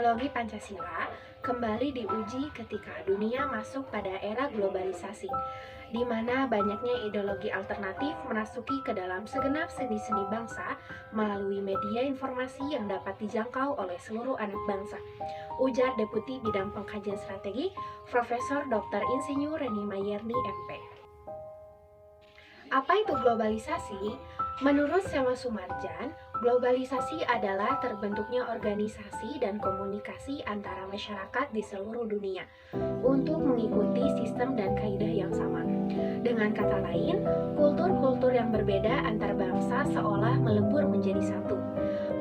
Ideologi Pancasila kembali diuji ketika dunia masuk pada era globalisasi, di mana banyaknya ideologi alternatif merasuki ke dalam segenap sendi-sendi bangsa melalui media informasi yang dapat dijangkau oleh seluruh anak bangsa. Ujar Deputi Bidang Pengkajian Strategi, Profesor Dr. Insinyur Reni Mayerni, MP. Apa itu globalisasi? Menurut Sema Sumarjan, globalisasi adalah terbentuknya organisasi dan komunikasi antara masyarakat di seluruh dunia untuk mengikuti sistem dan kaidah yang sama. Dengan kata lain, kultur-kultur yang berbeda antar bangsa seolah melebur menjadi satu.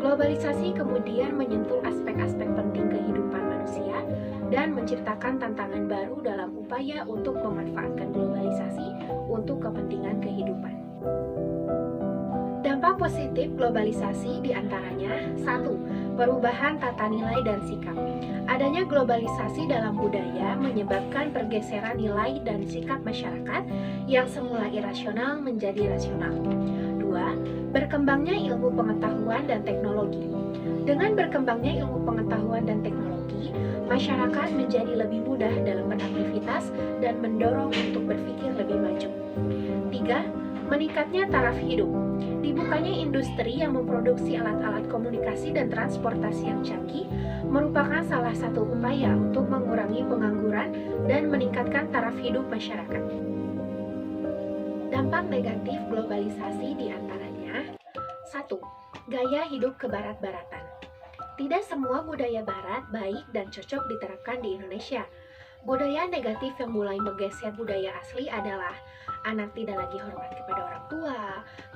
Globalisasi kemudian menyentuh aspek-aspek penting kehidupan manusia dan menciptakan tantangan baru dalam upaya untuk memanfaatkan globalisasi untuk kepentingan kehidupan. Dampak positif globalisasi diantaranya 1. Perubahan tata nilai dan sikap. Adanya globalisasi dalam budaya menyebabkan pergeseran nilai dan sikap masyarakat yang semula irasional menjadi rasional. 2. Berkembangnya ilmu pengetahuan dan teknologi. Dengan berkembangnya ilmu pengetahuan dan teknologi, masyarakat menjadi lebih mudah dalam beraktivitas dan mendorong untuk berpikir lebih maju. 3. Meningkatnya taraf hidup. Dibukanya industri yang memproduksi alat-alat komunikasi dan transportasi yang canggih merupakan salah satu upaya untuk mengurangi pengangguran dan meningkatkan taraf hidup masyarakat. Dampak negatif globalisasi diantaranya 1. Gaya hidup kebarat-baratan. Tidak semua budaya barat baik dan cocok diterapkan di Indonesia. Budaya negatif yang mulai menggeser budaya asli adalah anak tidak lagi hormat kepada orang tua,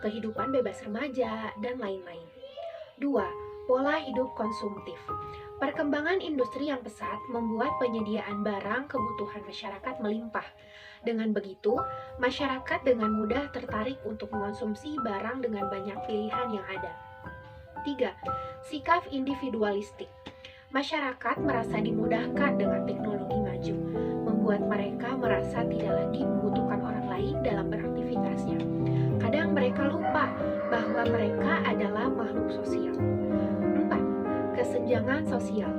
kehidupan bebas remaja, dan lain-lain. 2. Pola hidup konsumtif. Perkembangan industri yang pesat membuat penyediaan barang kebutuhan masyarakat melimpah. Dengan begitu, masyarakat dengan mudah tertarik untuk mengonsumsi barang dengan banyak pilihan yang ada. 3. Sikap individualistik. Masyarakat merasa dimudahkan dengan teknologi maju, membuat mereka merasa tidak lagi membutuhkan orang lain dalam beraktivitasnya. Kadang mereka lupa bahwa mereka adalah makhluk sosial. 4. Kesenjangan sosial.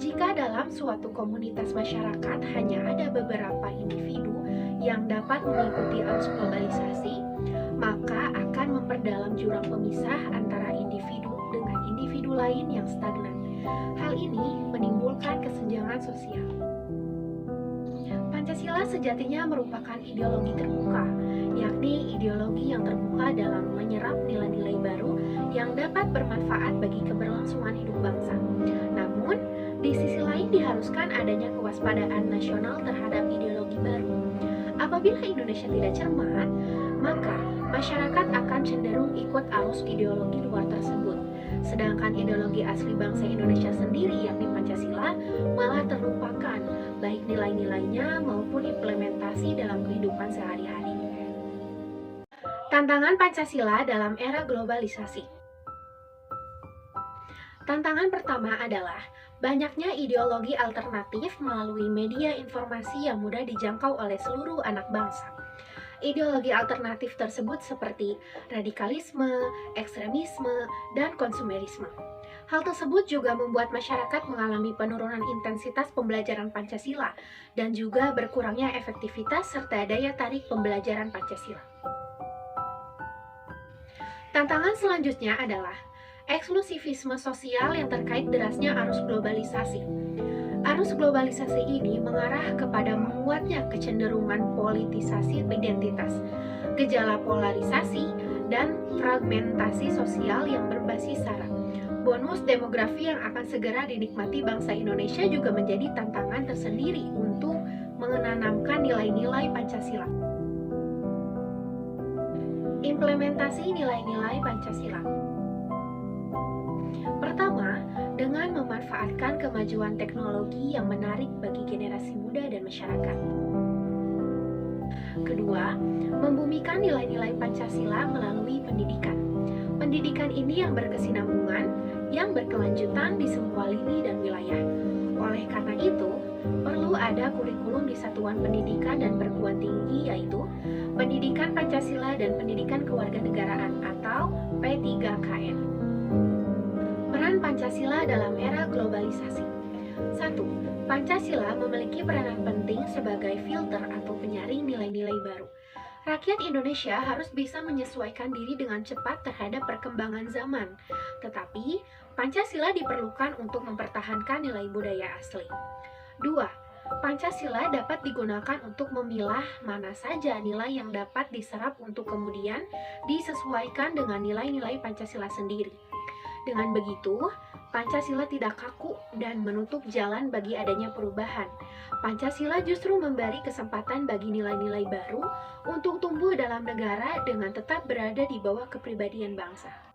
Jika dalam suatu komunitas masyarakat hanya ada beberapa individu yang dapat mengikuti arus globalisasi, maka akan memperdalam jurang pemisah antara individu dengan individu lain yang stagnan. Hal ini menimbulkan kesenjangan sosial. Pancasila sejatinya merupakan ideologi terbuka, yakni ideologi yang terbuka dalam menyerap nilai-nilai baru yang dapat bermanfaat bagi keberlangsungan hidup bangsa. Namun, di sisi lain diharuskan adanya kewaspadaan nasional terhadap ideologi baru. Apabila Indonesia tidak cermat, maka masyarakat akan cenderung ikut arus ideologi luar tersebut. Sedangkan ideologi asli bangsa Indonesia sendiri, yakni Pancasila, malah terlupakan, baik nilai-nilainya maupun implementasi dalam kehidupan sehari-hari. Tantangan Pancasila dalam era globalisasi. Tantangan pertama adalah banyaknya ideologi alternatif melalui media informasi yang mudah dijangkau oleh seluruh anak bangsa. Ideologi alternatif tersebut seperti radikalisme, ekstremisme, dan konsumerisme. Hal tersebut juga membuat masyarakat mengalami penurunan intensitas pembelajaran Pancasila dan juga berkurangnya efektivitas serta daya tarik pembelajaran Pancasila. Tantangan selanjutnya adalah eksklusivisme sosial yang terkait derasnya arus globalisasi. Arus globalisasi ini mengarah kepada menguatnya kecenderungan politisasi identitas, gejala polarisasi, dan fragmentasi sosial yang berbasis sara. Bonus demografi yang akan segera dinikmati bangsa Indonesia juga menjadi tantangan tersendiri untuk menanamkan nilai-nilai Pancasila. Implementasi nilai-nilai Pancasila. Pertama, dengan memanfaatkan kemajuan teknologi yang menarik bagi generasi muda dan masyarakat. Kedua, membumikan nilai-nilai Pancasila melalui pendidikan. Pendidikan ini yang berkesinambungan, yang berkelanjutan di semua lini dan wilayah. Oleh karena itu, perlu ada kurikulum di satuan pendidikan dan perguruan tinggi, yaitu Pendidikan Pancasila dan Pendidikan Kewarganegaraan atau P3KN. Peran Pancasila dalam era globalisasi. Pancasila memiliki peranan penting sebagai filter atau penyaring nilai-nilai baru. Rakyat Indonesia harus bisa menyesuaikan diri dengan cepat terhadap perkembangan zaman, tetapi Pancasila diperlukan untuk mempertahankan nilai budaya asli. 2. Pancasila dapat digunakan untuk memilah mana saja nilai yang dapat diserap untuk kemudian disesuaikan dengan nilai-nilai Pancasila sendiri. Dengan begitu, Pancasila tidak kaku dan menutup jalan bagi adanya perubahan. Pancasila justru memberi kesempatan bagi nilai-nilai baru untuk tumbuh dalam negara dengan tetap berada di bawah kepribadian bangsa.